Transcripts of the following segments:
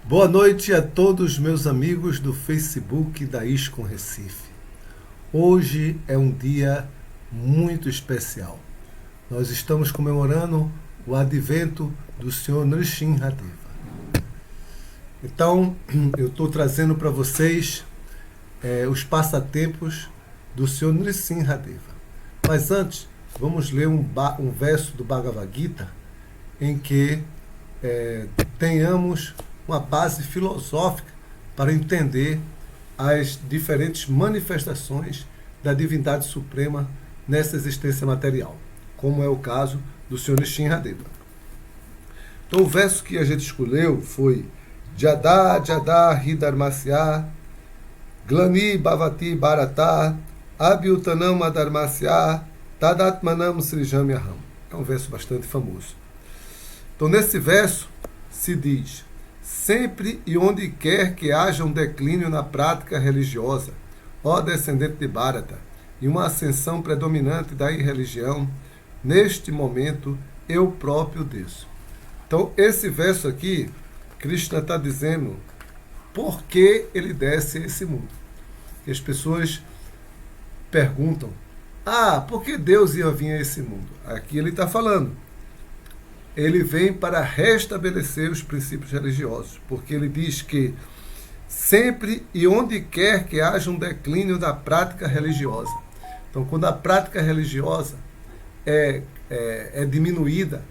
Boa noite a todos meus amigos do Facebook da ISCOM Recife. Hoje é um dia muito especial. Nós estamos comemorando o advento do Senhor Nrsimhadeva. Então, eu estou trazendo para vocês os passatempos do Senhor Nrsimhadeva. Mas antes, vamos ler um verso do Bhagavad Gita em que tenhamos uma base filosófica para entender as diferentes manifestações da divindade suprema nessa existência material, como é o caso do Senhor Nrsimhadeva. Então o verso que a gente escolheu foi Jada Jada Hridharmasya Glani Bhavati Bharata Abhyutanam Adharmasya Tadatmanam Srijamyaham. É um verso bastante famoso. Então nesse verso se diz: sempre e onde quer que haja um declínio na prática religiosa, ó descendente de Bharata, e uma ascensão predominante da irreligião, neste momento eu próprio desço. Então, esse verso aqui, Krishna está dizendo por que ele desce a esse mundo. E as pessoas perguntam, por que Deus ia vir a esse mundo? Aqui ele está falando. Ele vem para restabelecer os princípios religiosos, porque ele diz que sempre e onde quer que haja um declínio da prática religiosa. Então, quando a prática religiosa é diminuída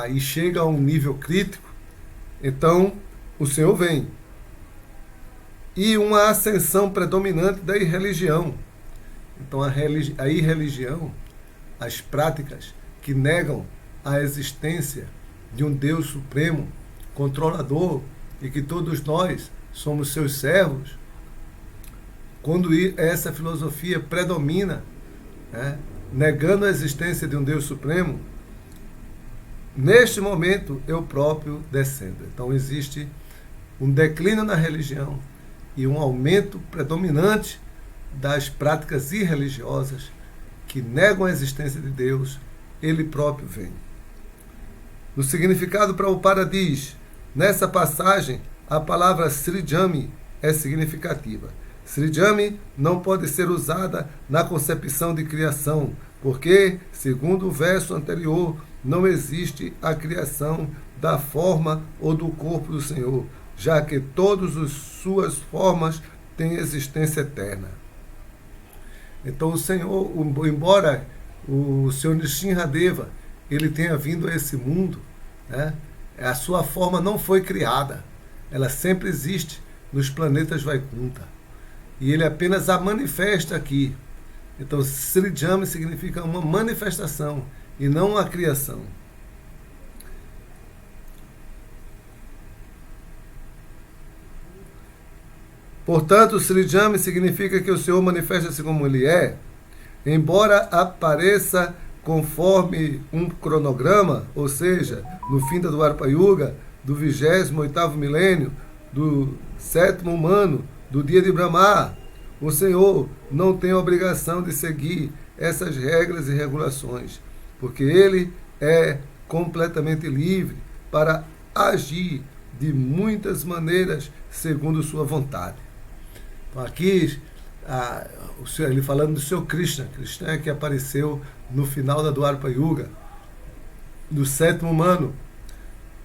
e chega a um nível crítico, então o Senhor vem. E uma ascensão predominante da irreligião. Então, a irreligião, as práticas que negam a existência de um Deus supremo, controlador, e que todos nós somos seus servos, quando essa filosofia predomina, negando a existência de um Deus supremo, neste momento eu próprio descendo. Então existe um declínio na religião e um aumento predominante das práticas irreligiosas que negam a existência de Deus, ele próprio vem. No significado, Prabhupada diz, nessa passagem, a palavra Srijami é significativa. Srijami não pode ser usada na concepção de criação, porque, segundo o verso anterior, não existe a criação da forma ou do corpo do Senhor, já que todas as suas formas têm existência eterna. Então o Senhor, embora o Senhor Nrsimhadeva ele tenha vindo a esse mundo, a sua forma não foi criada, ela sempre existe nos planetas Vaikuntha, e ele apenas a manifesta aqui. Então Srijami significa uma manifestação e não uma criação. Portanto, Srijami significa que o Senhor manifesta-se como ele é, embora apareça conforme um cronograma, ou seja, no fim da Dwapara Yuga, do 28º milênio, do 7º ano, do dia de Brahma, o Senhor não tem a obrigação de seguir essas regras e regulações, porque ele é completamente livre para agir de muitas maneiras segundo sua vontade. Então aqui ele falando do seu Krishna que apareceu no final da Dwapara Yuga, do 7º ano,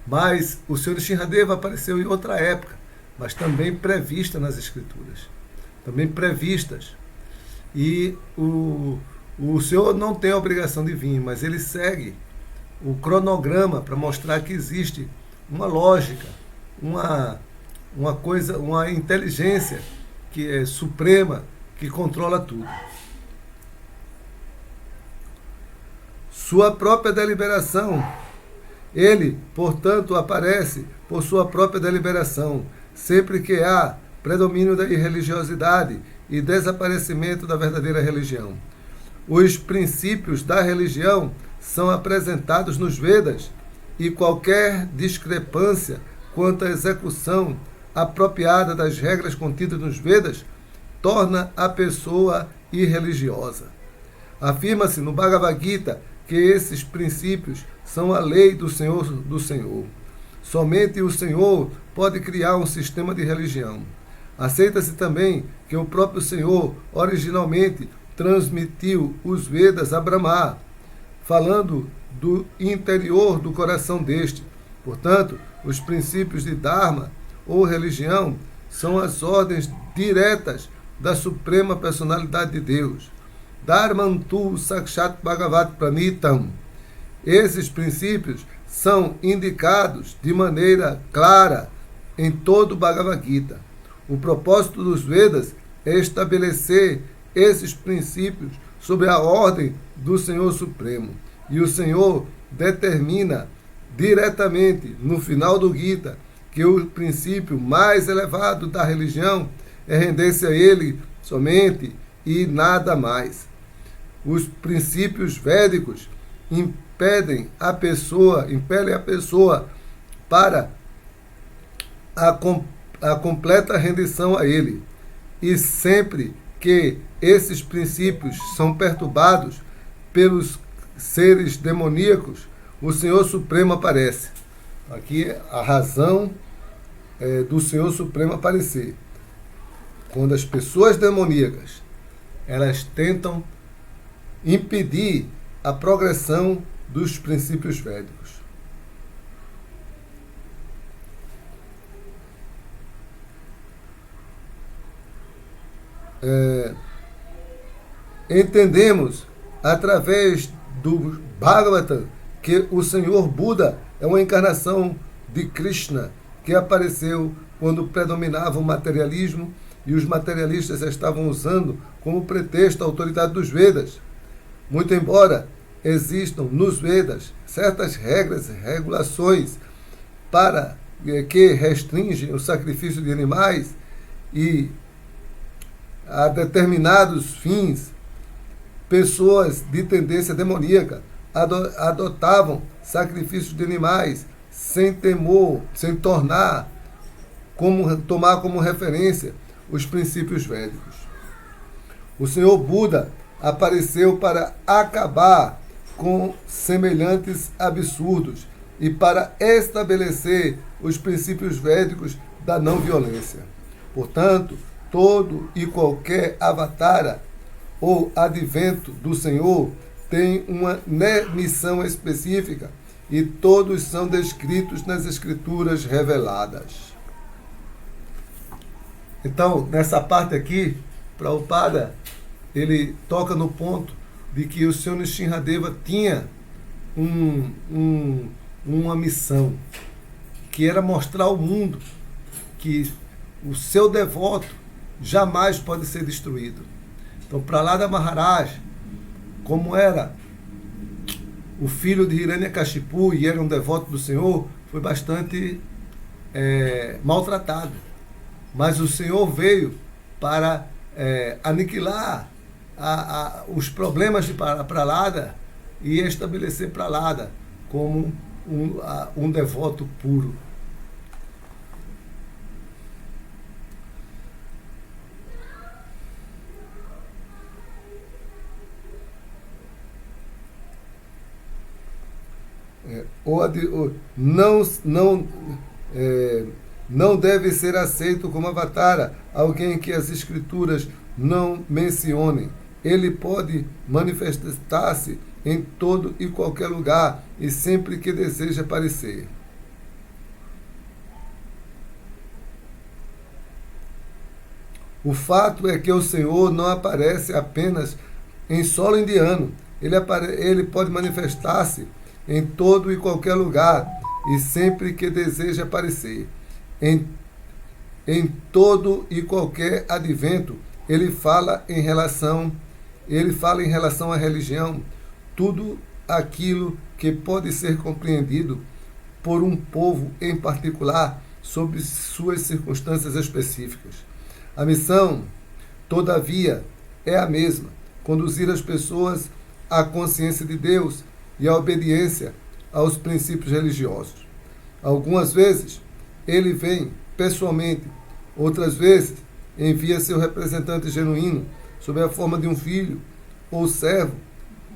mas o Senhor Nrsimhadeva apareceu em outra época, mas também prevista nas escrituras, também previstas, e o Senhor não tem a obrigação de vir, mas ele segue o cronograma para mostrar que existe uma lógica, uma coisa, uma inteligência que é suprema, que controla tudo. Sua própria deliberação. Ele, portanto, aparece por sua própria deliberação, sempre que há predomínio da irreligiosidade e desaparecimento da verdadeira religião. Os princípios da religião são apresentados nos Vedas, e qualquer discrepância quanto à execução apropriada das regras contidas nos Vedas torna a pessoa irreligiosa. Afirma-se no Bhagavad Gita que esses princípios são a lei do Senhor. Somente o Senhor pode criar um sistema de religião. Aceita-se também que o próprio Senhor originalmente transmitiu os Vedas a Brahma, falando do interior do coração deste. Portanto, os princípios de Dharma ou religião são as ordens diretas da Suprema Personalidade de Deus. Dharmantu Sakshat Bhagavat Pranitam. Esses princípios são indicados de maneira clara em todo o Bhagavad Gita. O propósito dos Vedas é estabelecer esses princípios sob a ordem do Senhor Supremo. E o Senhor determina diretamente no final do Gita que o princípio mais elevado da religião é render-se a Ele somente e nada mais. Os princípios védicos impelem a pessoa para a completa rendição a Ele. E sempre que esses princípios são perturbados pelos seres demoníacos, o Senhor Supremo aparece. Aqui a razão do Senhor Supremo aparecer. Quando as pessoas demoníacas elas tentam impedir a progressão dos princípios védicos. Entendemos através do Bhagavatam que o Senhor Buda é uma encarnação de Krishna que apareceu quando predominava o materialismo e os materialistas estavam usando como pretexto a autoridade dos Vedas. Muito embora existam nos Vedas certas regras e regulações para que restringem o sacrifício de animais e a determinados fins, pessoas de tendência demoníaca adotavam sacrifícios de animais sem temor, sem tomar como referência os princípios védicos. O Senhor Buda apareceu para acabar com semelhantes absurdos e para estabelecer os princípios védicos da não violência. Portanto, todo e qualquer avatara ou advento do Senhor tem uma missão específica e todos são descritos nas Escrituras reveladas. Então, nessa parte aqui, Prabhupada, ele toca no ponto de que o Senhor Nrsimhadeva tinha uma missão, que era mostrar ao mundo que o seu devoto jamais pode ser destruído. Então, Prahlada Maharaj, como era o filho de Hiranyakashipu e era um devoto do Senhor, foi bastante maltratado. Mas o Senhor veio para aniquilar os problemas de Prahlada e estabelecer Prahlada como um devoto puro. Não deve ser aceito como avatara alguém que as Escrituras não mencionem. Ele pode manifestar-se em todo e qualquer lugar e sempre que deseja aparecer. O fato é que o Senhor não aparece apenas em solo indiano. Ele pode manifestar-se em todo e qualquer lugar e sempre que deseja aparecer. Em todo e qualquer advento, ele fala em relação à religião, tudo aquilo que pode ser compreendido por um povo em particular sob suas circunstâncias específicas. A missão, todavia, é a mesma: conduzir as pessoas à consciência de Deus e à obediência aos princípios religiosos. Algumas vezes, ele vem pessoalmente, outras vezes, envia seu representante genuíno, sob a forma de um filho ou servo,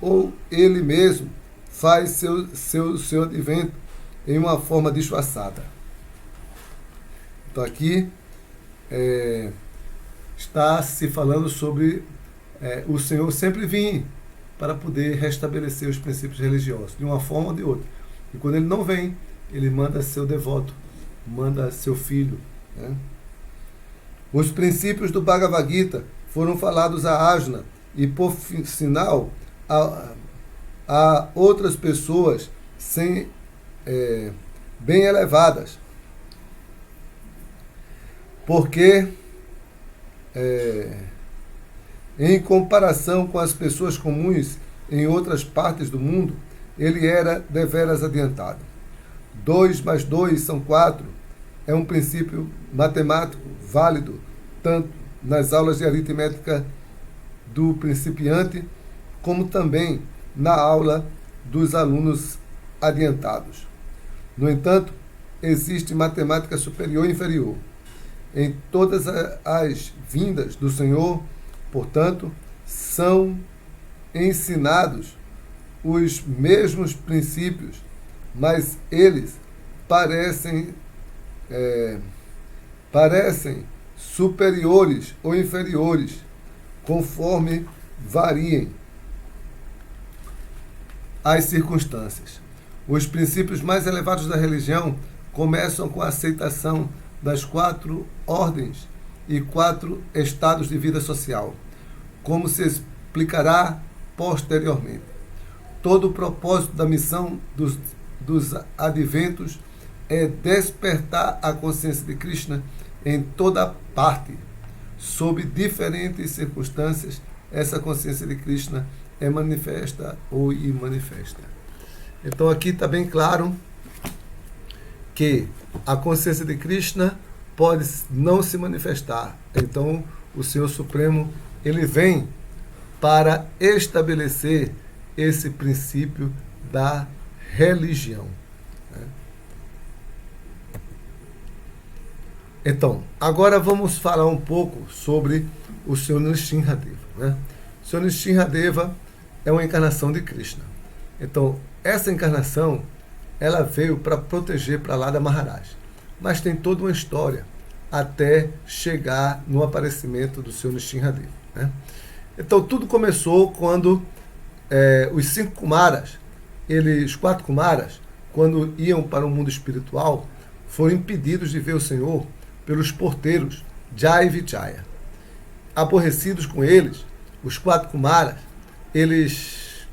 ou ele mesmo faz seu advento em uma forma disfarçada. Então aqui está se falando sobre o Senhor sempre vir para poder restabelecer os princípios religiosos, de uma forma ou de outra. E quando ele não vem, ele manda seu devoto, manda seu filho. Né? Os princípios do Bhagavad Gita foram falados a Arjuna e, por sinal, a outras pessoas bem elevadas. Porque, em comparação com as pessoas comuns em outras partes do mundo, ele era deveras adiantado. 2 mais 2 são 4. É um princípio matemático válido tanto nas aulas de aritmética do principiante, como também na aula dos alunos adiantados. No entanto, existe matemática superior e inferior. Em todas as vindas do Senhor, portanto, são ensinados os mesmos princípios, mas eles parecem superiores ou inferiores, conforme variem as circunstâncias. Os princípios mais elevados da religião começam com a aceitação das 4 ordens e 4 estados de vida social, como se explicará posteriormente. Todo o propósito da missão dos adventos é despertar a consciência de Krishna em toda parte. Sob diferentes circunstâncias, essa consciência de Krishna é manifesta ou imanifesta. Então aqui está bem claro que a consciência de Krishna pode não se manifestar. Então o Senhor Supremo, ele vem para estabelecer esse princípio da religião. Então, agora vamos falar um pouco sobre o Senhor Nrsimhadeva. Né? O Senhor Nrsimhadeva é uma encarnação de Krishna. Então, essa encarnação, ela veio para proteger Prahlada Maharaj. Mas tem toda uma história até chegar no aparecimento do Senhor Nrsimhadeva. Né? Então, tudo começou quando os 5 Kumaras, os 4 Kumaras, quando iam para o mundo espiritual, foram impedidos de ver o Senhor pelos porteiros Jai e Vijaya. Aborrecidos com eles, os 4 Kumaras, eles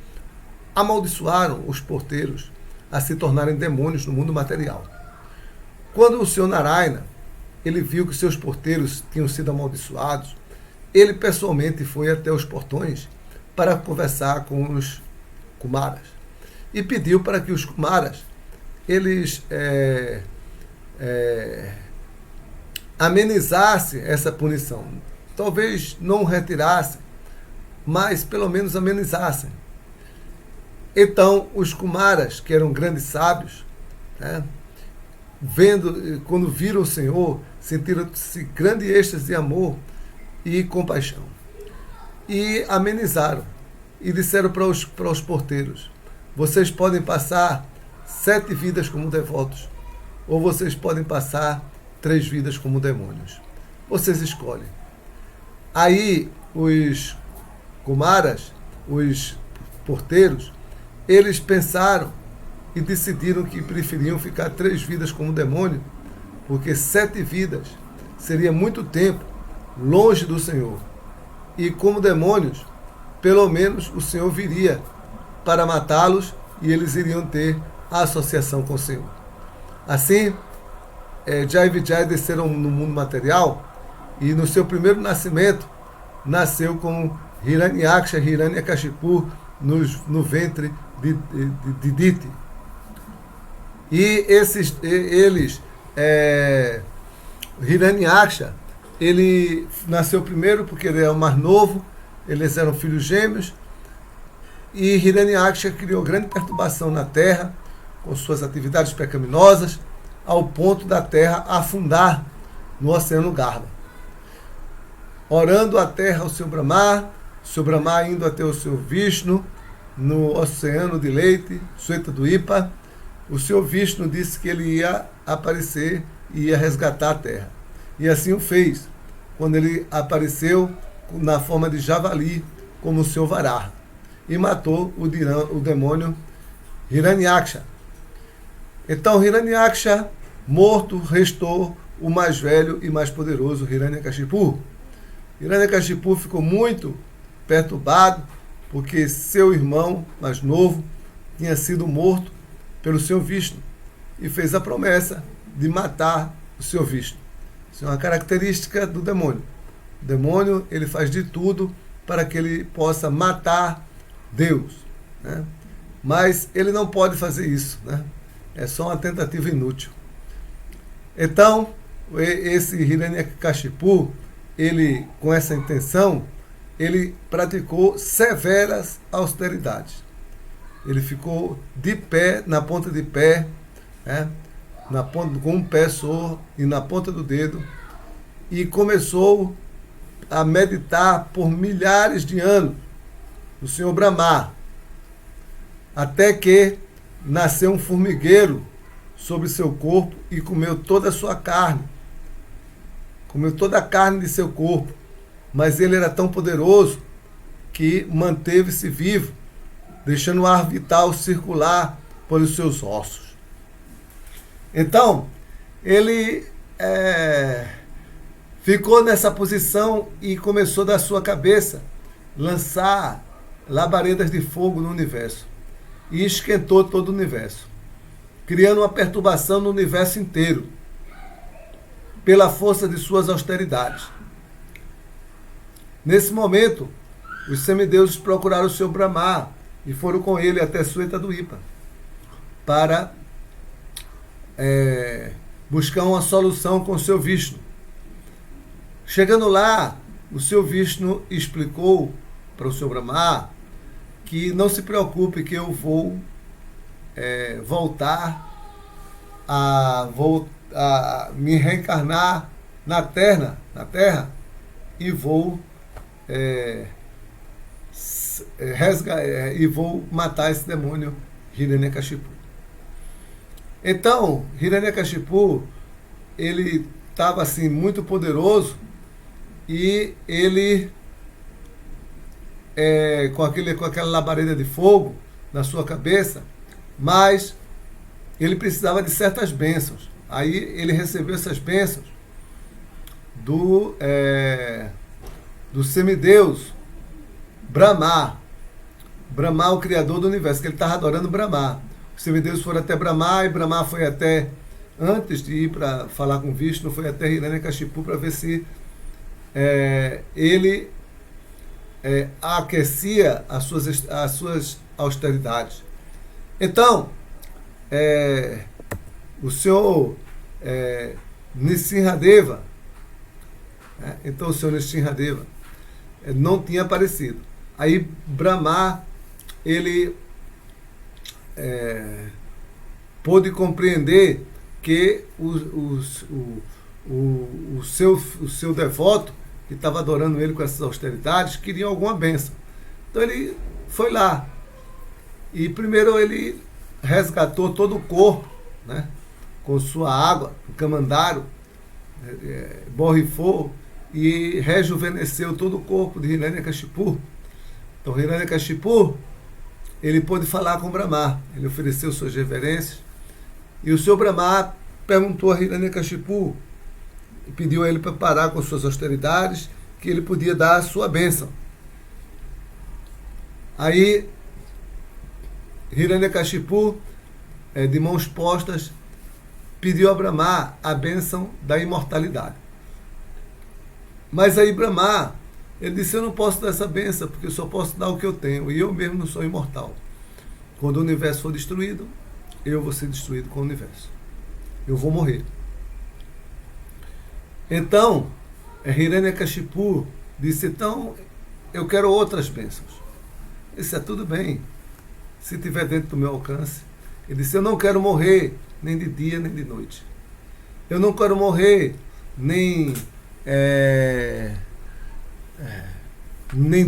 amaldiçoaram os porteiros a se tornarem demônios no mundo material. Quando o Senhor Narayana, ele viu que seus porteiros tinham sido amaldiçoados, ele pessoalmente foi até os portões para conversar com os Kumaras e pediu para que os Kumaras eles amenizassem essa punição. Talvez não retirassem, mas pelo menos amenizassem. Então, os Kumaras, que eram grandes sábios, né, quando viram o Senhor, sentiram-se grande êxtase de amor e compaixão. E amenizaram. E disseram para os porteiros: vocês podem passar 7 vidas como devotos, ou vocês podem passar 3 vidas como demônios. Vocês escolhem. Aí os Kumaras, os porteiros, eles pensaram e decidiram que preferiam ficar 3 vidas como demônio, porque 7 vidas seria muito tempo longe do Senhor. E como demônios, pelo menos o Senhor viria para matá-los e eles iriam ter a associação com o Senhor. Assim, Jai e Vijaya desceram no mundo material e no seu primeiro nascimento nasceu como Hiranyaksha, Hiranyakashipu no ventre de Diti. E Hiranyaksha, ele nasceu primeiro porque ele é o mais novo, eles eram filhos gêmeos, e Hiranyaksha criou grande perturbação na terra com suas atividades pecaminosas, ao ponto da terra afundar no oceano Garba. Orando a terra ao seu Brahma indo até o seu Vishnu, no oceano de leite, Sweta Dwipa, o Senhor Vishnu disse que ele ia aparecer e ia resgatar a terra. E assim o fez, quando ele apareceu na forma de javali, como o Senhor Varaha, e matou o demônio Hiranyaksha. Então Hiranyaksha, morto, restou o mais velho e mais poderoso Hiranyakashipu. Hiranyakashipu ficou muito perturbado, porque seu irmão mais novo tinha sido morto pelo Senhor Vishnu e fez a promessa de matar o Senhor Vishnu. Isso é uma característica do demônio. O demônio, ele faz de tudo para que ele possa matar Deus, né? Mas ele não pode fazer isso, né? É só uma tentativa inútil. Então, esse Hiranyakashipu, ele, com essa intenção, ele praticou severas austeridades. Ele ficou de pé, na ponta de pé, né? Com um pé só e na ponta do dedo, e começou a meditar por milhares de anos o Senhor Brahma, até que nasceu um formigueiro sobre seu corpo e comeu toda a sua carne. Comeu toda a carne de seu corpo, mas ele era tão poderoso que manteve-se vivo, deixando o ar vital circular pelos seus ossos. Então, ele ficou nessa posição e começou da sua cabeça lançar labaredas de fogo no universo. E esquentou todo o universo, criando uma perturbação no universo inteiro, pela força de suas austeridades. Nesse momento, os semideuses procuraram o Senhor Brahma e foram com ele até Suetadvipa para buscar uma solução com o Senhor Vishnu. Chegando lá, o Senhor Vishnu explicou para o Senhor Brahma que não se preocupe, que eu vou voltar a me reencarnar na terra e vou e vou matar esse demônio Hiranyakashipu. Então, Hiranyakashipu, ele estava assim muito poderoso e ele com aquela labareda de fogo na sua cabeça, mas ele precisava de certas bênçãos. Aí ele recebeu essas bênçãos do semideus Brahma. Brahma, o criador do universo, que ele estava adorando Brahma. Os semideuses foram até Brahma, e Brahma foi até, antes de ir para falar com Vishnu, foi até Hiranyakashipu para ver se ele aquecia as suas austeridades. Então, o senhor Nrsimhadeva, então o senhor Nrsimhadeva não tinha aparecido. Aí Brahma, ele pôde compreender que o seu devoto, que estava adorando ele com essas austeridades, queria alguma bênção. Então ele foi lá. E primeiro ele resgatou todo o corpo, né, com sua água, o Kamandaro, borrifou e rejuvenesceu todo o corpo de Hiranyakashipu. Então Hiranyakashipu, ele pôde falar com Brahma, ele ofereceu suas reverências, e o seu Brahma perguntou a Hiranyakashipu, e pediu a ele para parar com suas austeridades, que ele podia dar a sua bênção. Aí Hiranyakashipu, de mãos postas, pediu a Brahma a bênção da imortalidade. Mas aí Brahma, ele disse: eu não posso dar essa bênção, porque eu só posso dar o que eu tenho, e eu mesmo não sou imortal. Quando o universo for destruído, eu vou ser destruído com o universo. Eu vou morrer. Então, Hiranyakashipu disse: então, eu quero outras bênçãos. Isso é tudo bem, se estiver dentro do meu alcance. Ele disse: eu não quero morrer nem de dia nem de noite. Eu não quero morrer nem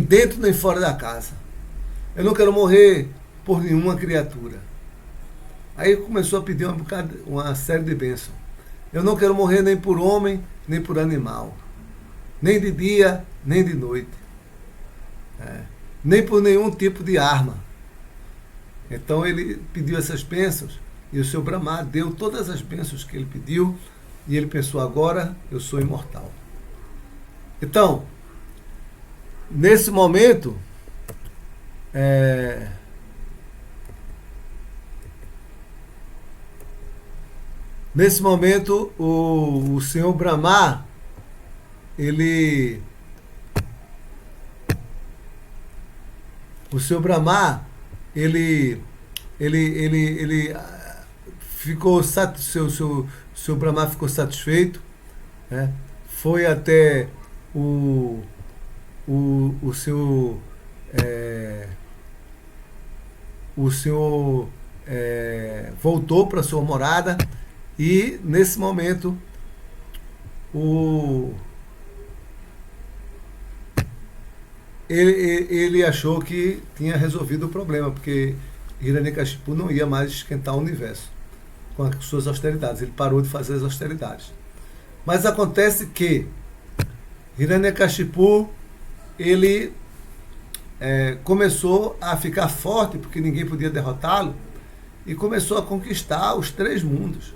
dentro nem fora da casa. Eu não quero morrer por nenhuma criatura. Aí começou a pedir uma série de bênçãos. Eu não quero morrer nem por homem, nem por animal. Nem de dia, nem de noite. Nem por nenhum tipo de arma. Então ele pediu essas bênçãos e o seu Brahma deu todas as bênçãos que ele pediu e ele pensou, agora eu sou imortal. Então, nesse momento, o senhor Brahma, o senhor Brahma, ele ficou seu Brahma ficou satisfeito, né? Foi até o senhor voltou para sua morada e nesse momento ele achou que tinha resolvido o problema, porque Hiranyakashipu não ia mais esquentar o universo com as suas austeridades. Ele parou de fazer as austeridades. Mas acontece que Hiranyakashipu, ele começou a ficar forte, porque ninguém podia derrotá-lo, e começou a conquistar os 3 mundos.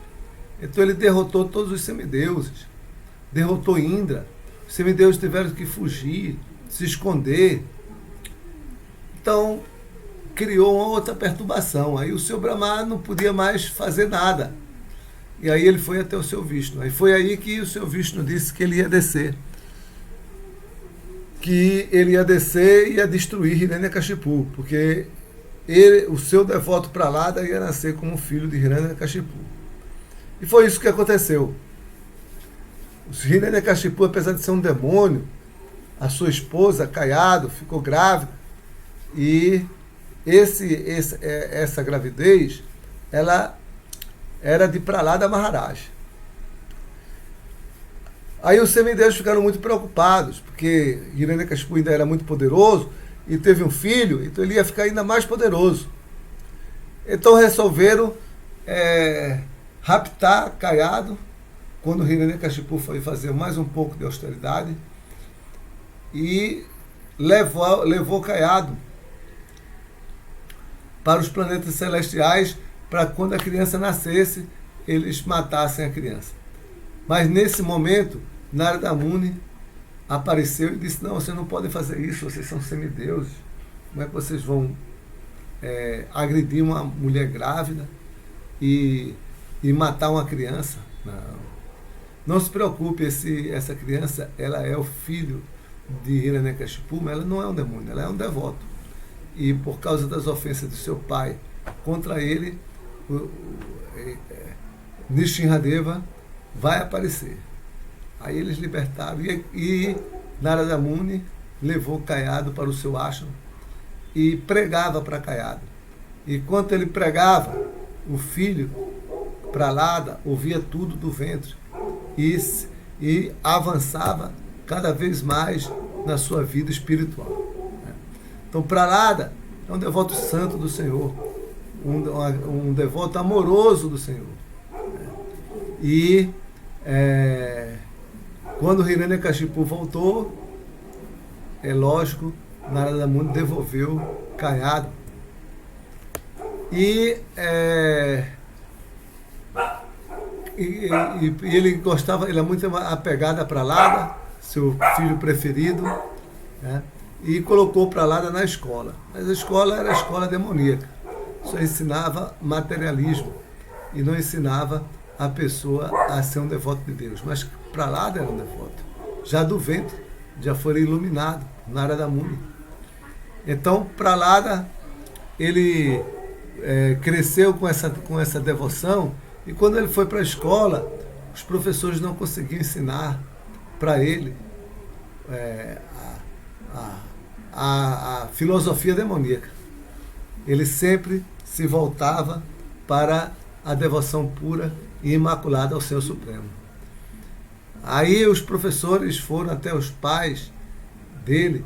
Então ele derrotou todos os semideuses, derrotou Indra. Os semideuses tiveram que fugir, se esconder. Então criou uma outra perturbação. Aí o seu Brahma não podia mais fazer nada. E aí ele foi até o seu Vishnu. Aí foi aí que o seu Vishnu disse que ele ia descer. Que ele ia descer e ia destruir Hiranyakashipu, porque o seu devoto Pralada ia nascer como filho de Hiranyakashipu. E foi isso que aconteceu. O Hiranyakashipu, apesar de ser um demônio, a sua esposa, Kayado, ficou grávida. E essa gravidez, ela era de Pralada Maharaj. Aí os semideuses ficaram muito preocupados, porque Hiranyakashipu ainda era muito poderoso, e teve um filho, então ele ia ficar ainda mais poderoso. Então resolveram raptar Kayado, quando Hiranyakashipu foi fazer mais um pouco de austeridade, e levou Kayado para os planetas celestiais, para quando a criança nascesse, eles matassem a criança. Mas nesse momento, Narada Muni apareceu e disse, não, vocês não podem fazer isso, vocês são semideuses. Como é que vocês vão agredir uma mulher grávida e matar uma criança? Não se preocupe, essa criança, ela é o filho de Hiranyakashipu, mas ela não é um demônio, ela é um devoto. E por causa das ofensas do seu pai contra ele, Nishinradeva vai aparecer. Aí eles libertaram e Narada Muni levou Kayado para o seu ashram e pregava para Kayado. E enquanto ele pregava, o filho Pralada ouvia tudo do ventre e avançava cada vez mais na sua vida espiritual. Então Pralada é um devoto santo do Senhor, um devoto amoroso do Senhor. E quando Hiranyakashipu voltou, é lógico, Narada Muni devolveu Kayado. E ele gostava, ele é muito apegado a Pralada, seu filho preferido, né? E colocou Pralada na escola. Mas a escola era a escola demoníaca. Só ensinava materialismo e não ensinava a pessoa a ser um devoto de Deus. Mas Pralada era um devoto. Já do ventre, já foi iluminado, Narada Muni. Então, Pralada, ele cresceu com essa devoção, e quando ele foi para a escola, os professores não conseguiam ensinar para ele a filosofia demoníaca. Ele sempre se voltava para a devoção pura e imaculada ao Senhor Supremo. Aí os professores foram até os pais dele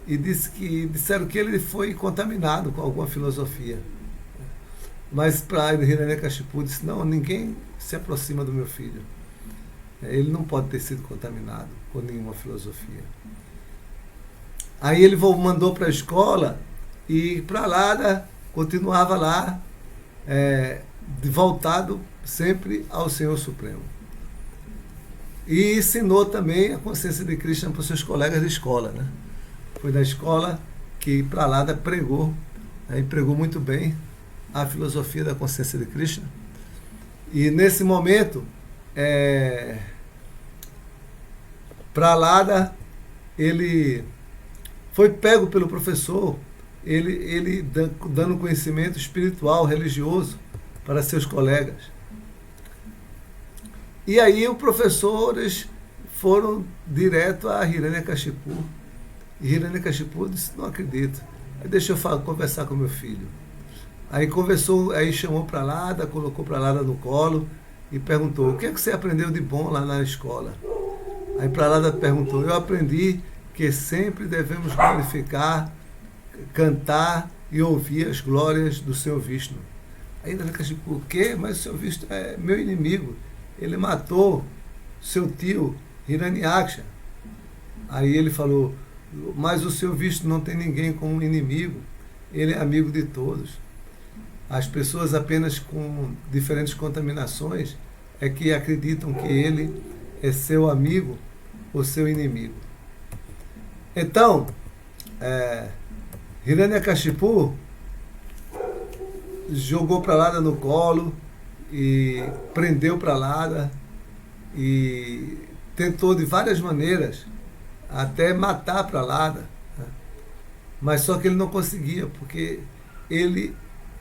e disseram que ele foi contaminado com alguma filosofia. Mas para Hiranyakashipu disse, não, ninguém se aproxima do meu filho. Ele não pode ter sido contaminado com nenhuma filosofia. Aí ele mandou para a escola e Prahlada continuava lá, voltado sempre ao Senhor Supremo. E ensinou também a consciência de Krishna para os seus colegas de escola. Né? Foi na escola que Prahlada pregou, e pregou muito bem a filosofia da consciência de Krishna. E nesse momento, Prahlada, ele foi pego pelo professor, ele dando conhecimento espiritual, religioso para seus colegas. E aí os professores foram direto a Hiranyakashipu. E Hiranyakashipu disse, não acredito. Aí deixa eu conversar com meu filho. Aí conversou, aí chamou Prahlada, colocou Prahlada no colo e perguntou, o que é que você aprendeu de bom lá na escola? Aí Prahlada perguntou, eu aprendi que sempre devemos glorificar, cantar e ouvir as glórias do Senhor Vishnu. Aí Hiranyakashipu, o quê? Mas o Senhor Vishnu é meu inimigo. Ele matou seu tio, Hiranyaksha. Aí ele falou, mas o Senhor Vishnu não tem ninguém como inimigo. Ele é amigo de todos. As pessoas apenas com diferentes contaminações é que acreditam que ele é seu amigo ou seu inimigo. Então, Hiranyakashipu jogou Prahlada no colo e prendeu Prahlada e tentou de várias maneiras até matar Prahlada, né? Mas só que ele não conseguia, porque ele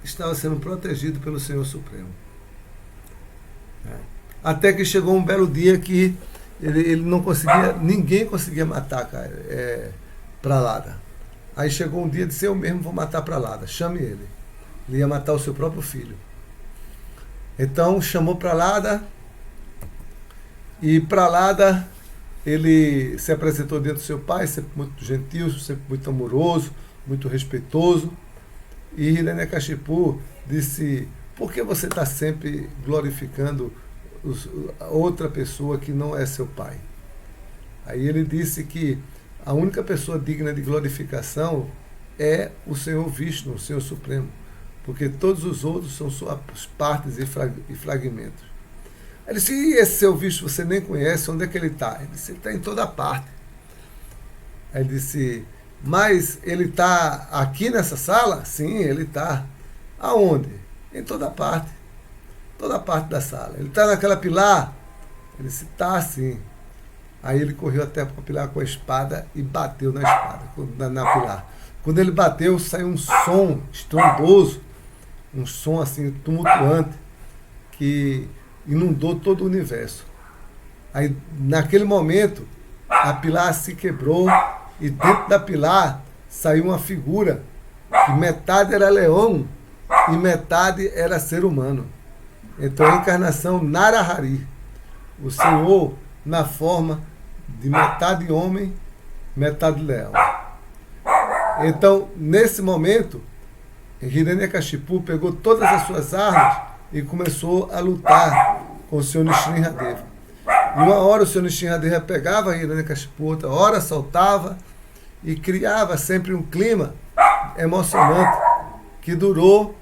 estava sendo protegido pelo Senhor Supremo. Até que chegou um belo dia que ele não conseguia, ninguém conseguia matar Prahlada. Aí chegou um dia e disse, eu mesmo vou matar Prahlada, chame ele. Ele ia matar o seu próprio filho. Então chamou Prahlada e Prahlada, ele se apresentou diante do seu pai, sempre muito gentil, sempre muito amoroso, muito respeitoso. E Hiranyakashipu disse, por que você está sempre glorificando outra pessoa que não é seu pai? Aí ele disse que a única pessoa digna de glorificação é o Senhor Vishnu, o Senhor Supremo, porque todos os outros são suas partes e fragmentos. Ele disse, e esse seu Vishnu você nem conhece, onde é que ele está? Ele disse, ele está em toda parte. Aí ele disse, mas ele está aqui nessa sala? Sim, ele está. Aonde? Em toda parte da sala. Ele está naquela pilar? Ele disse, está sim. Aí ele correu até para a pilar com a espada e bateu na espada, na pilar. Quando ele bateu, saiu um som estrondoso, um som assim tumultuante, que inundou todo o universo. Aí, naquele momento, a pilar se quebrou e dentro da pilar saiu uma figura que metade era leão e metade era ser humano. Então a encarnação Narahari, o Senhor na forma de metade homem, metade leão. Então, nesse momento, Hiranyakashipu pegou todas as suas armas e começou a lutar com o Senhor Nrsimhadeva. E uma hora o Senhor Nrsimhadeva pegava Hiranyakashipu, outra hora soltava e criava sempre um clima emocionante que durou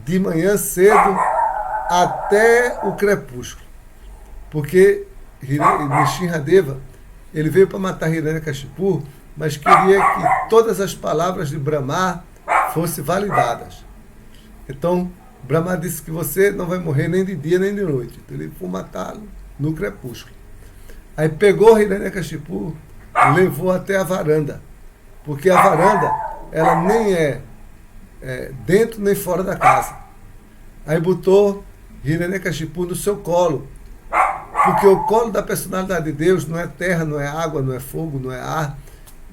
de manhã cedo até o crepúsculo. Porque Nrsimhadeva, ele veio para matar Hiranyakashipu, mas queria que todas as palavras de Brahma fossem validadas. Então, Brahma disse que você não vai morrer nem de dia nem de noite. Então, ele foi matá-lo no crepúsculo. Aí pegou Hiranyakashipu, levou até a varanda. Porque a varanda, ela nem é dentro nem fora da casa. Aí botou Hiranyakashipu no seu colo. Porque o colo da personalidade de Deus não é terra, não é água, não é fogo, não é ar.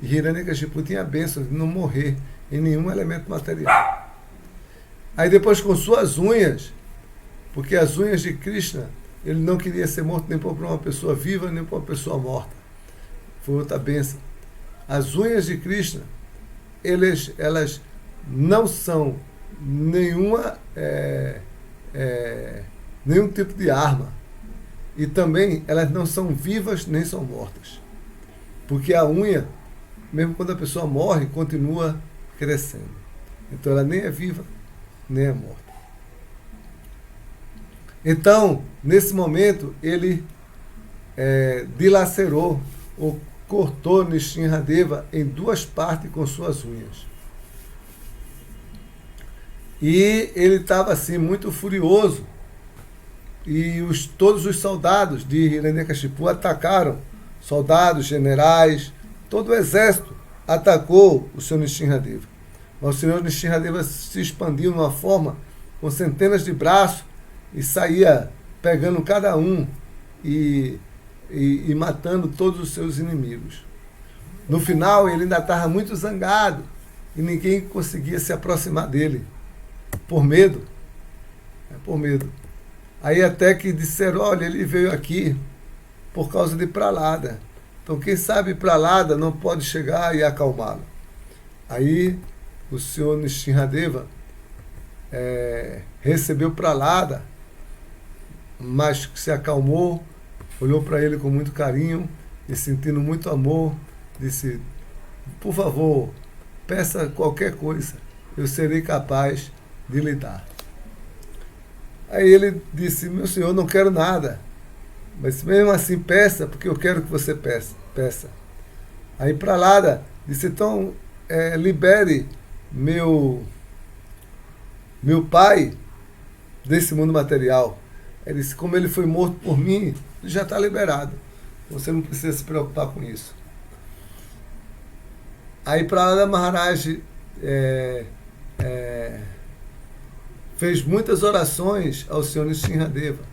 E Hiranyakashipu tinha a bênção de não morrer em nenhum elemento material. Aí depois com suas unhas, porque as unhas de Krishna, ele não queria ser morto nem por uma pessoa viva, nem por uma pessoa morta. Foi outra bênção. As unhas de Krishna, elas não são nenhuma, nenhum tipo de arma. E também elas não são vivas nem são mortas. Porque a unha, mesmo quando a pessoa morre, continua crescendo. Então ela nem é viva, nem é morta. Então, nesse momento, ele dilacerou ou cortou Nrsimhadeva em 2 partes com suas unhas. E ele estava assim muito furioso. E todos os soldados de Hiranyakashipu atacaram, soldados, generais, todo o exército atacou o Senhor Nrsimhadeva. Mas o Senhor Nrsimhadeva se expandiu de uma forma com centenas de braços e saía pegando cada um e matando todos os seus inimigos. No final, ele ainda estava muito zangado e ninguém conseguia se aproximar dele, por medo. Por medo. Aí até que disseram, olha, ele veio aqui por causa de Prahlada. Então quem sabe Prahlada não pode chegar e acalmá-lo. Aí o senhor Nrsimhadeva recebeu Prahlada, mas se acalmou, olhou para ele com muito carinho e sentindo muito amor, disse, por favor, peça qualquer coisa, eu serei capaz de lhe dar. Aí ele disse, meu senhor, não quero nada, mas mesmo assim peça, porque eu quero que você peça. Aí Prahlada disse, então libere meu pai desse mundo material. Ele disse, como ele foi morto por mim, ele já está liberado. Você não precisa se preocupar com isso. Aí Prahlada Maharaj fez muitas orações ao Senhor Nrsimhadeva.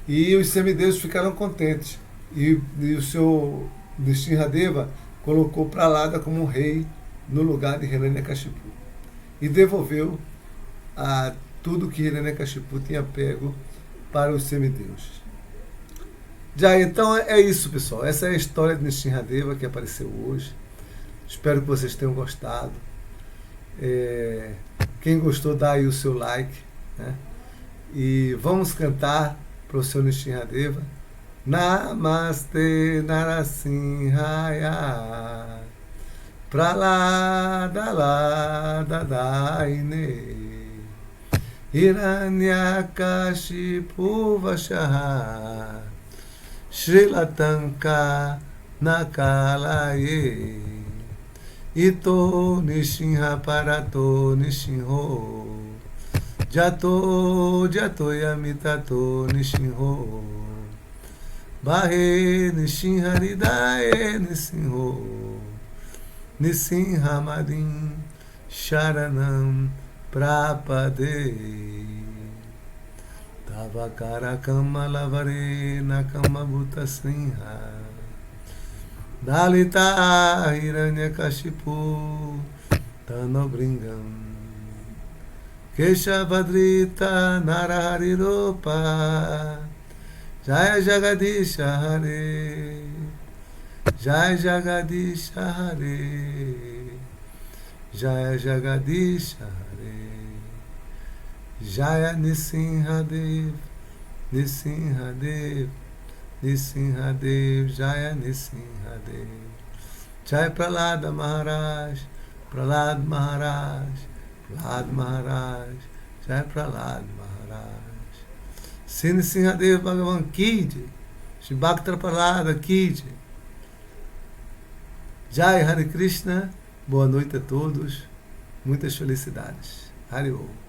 E os semideuses ficaram contentes. E o Senhor Nrsimhadeva colocou Prahlada como rei no lugar de Hiranyakashipu. E devolveu tudo que Hiranyakashipu tinha pego para os semideuses. Já então é isso, pessoal. Essa é a história de Nrsimhadeva que apareceu hoje. Espero que vocês tenham gostado. Quem gostou, dá aí o seu like, né? E vamos cantar para o Senhor Nrsimhadeva. Namaste Narasimhaya Prahlada Lada Daine Hiranyakashipu Vashaha Shrilatanka Nakalaye Ito Nishinha Parato Nishinho Jato Yamitato Nishinho Bahe Nishinharidae Nishinho Nisinhamadim Sharanam Prapade Tavakara Kamalavare Nakama Bhuta Srinha Dalita Hiranyakashipu Tanobringam Keshavadrita Narahariropa Jaya Jagadisha Hare Jaya Jagadisha Hare Jaya Jagadisha Hare Jaya Nrsimhadev Nrsimhadev Nrsimhadev Jaya Nrsimhadev Jaya Prahlada Maharaj Prahlad Maharaj Prahlad Maharaj Jaya Prahlad Maharaj Sri Nrsimhadev Bhagavan Ki Jai Shri Bhakta Prahlada Ki Jai Jai Hare Krishna. Boa noite a todos. Muitas felicidades. Hare Om.